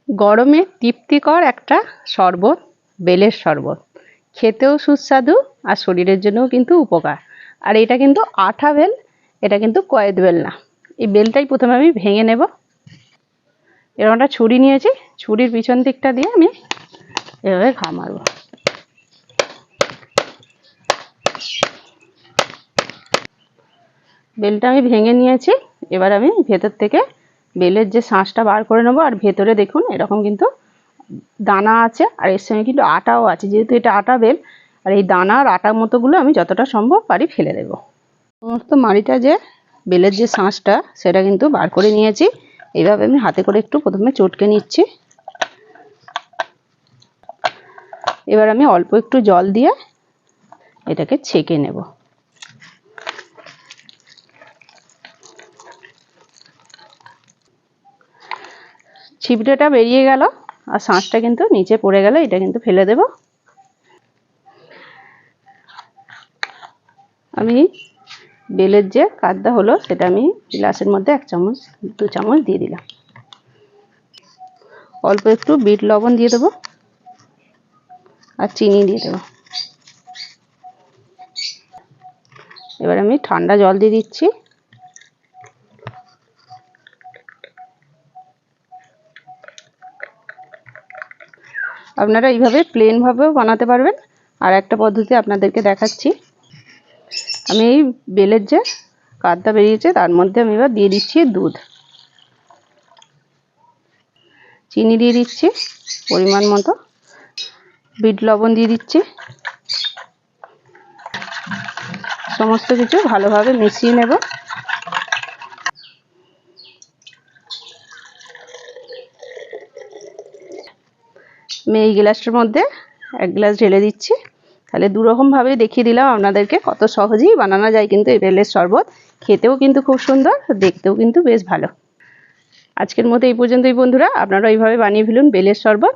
গরমে তৃপ্তিকর একটা শরবত, বেলের শরবত। খেতেও সুস্বাদু আর শরীরের জন্যও কিন্তু উপকার। আর এটা কিন্তু আঠা বেল, এটা কিন্তু কয়েদ বেল না। এই বেলটাই প্রথমে আমি ভেঙে নেব। এরকম একটা ছুরি নিয়েছি, ছুরির পিছন দিকটা দিয়ে আমি এভাবে ঘা মারব। বেলটা আমি ভেঙে নিয়েছি। এবার আমি ভেতর থেকে বেলের যে শাঁসটা বার করে নেবো। আর ভেতরে দেখুন এরকম কিন্তু দানা আছে, আর এর সঙ্গে কিন্তু আটাও আছে। যেহেতু এটা আটা বেল, আর এই দানা আর আটার মতোগুলো আমি যতটা সম্ভব পারি ফেলে দেবো। সমস্ত মাড়িটা যে বেলের যে শাঁসটা সেটা কিন্তু বার করে নিয়েছি। এইভাবে আমি হাতে করে একটু প্রথমে চটকে নিচ্ছি। এবার আমি অল্প একটু জল দিয়ে এটাকে ছেঁকে নেব। ছিপড়েটা বেরিয়ে গেল আর শাঁসটা কিন্তু নিচে পড়ে গেল, এটা কিন্তু ফেলে দেব। আমি বেলের যে কাদটা হলো সেটা আমি গ্লাসের মধ্যে 1 চামচ 2 চামচ দিয়ে দিলাম। অল্প একটু বিট লবণ দিয়ে দেবো আর চিনি দিয়ে দেবো। এবার আমি ঠান্ডা জল দিয়ে দিচ্ছি। আপনারা এইভাবে প্লেন ভাবেও বানাতে পারবেন। আর একটা পদ্ধতি আপনাদেরকে দেখাচ্ছি। আমি এই বেলের যে কাদটা বেরিয়েছে তার মধ্যে আমি এবার দিয়ে দিচ্ছি দুধ, চিনি দিয়ে দিচ্ছি পরিমাণ মতো, বিট লবণ দিয়ে দিচ্ছি। সমস্ত কিছু ভালোভাবে মিশিয়ে নেব। আমি এই গ্লাসটার মধ্যে 1 গ্লাস ঢেলে দিচ্ছি। তাহলে দুরকমভাবে দেখিয়ে দিলাম আপনাদেরকে, কত সহজেই বানানো যায় কিন্তু এই বেলের শরবত। খেতেও কিন্তু খুব সুন্দর, দেখতেও কিন্তু বেশ ভালো। আজকের মতো এই পর্যন্তই বন্ধুরা। আপনারা এইভাবে বানিয়ে ফেলুন বেলের শরবত।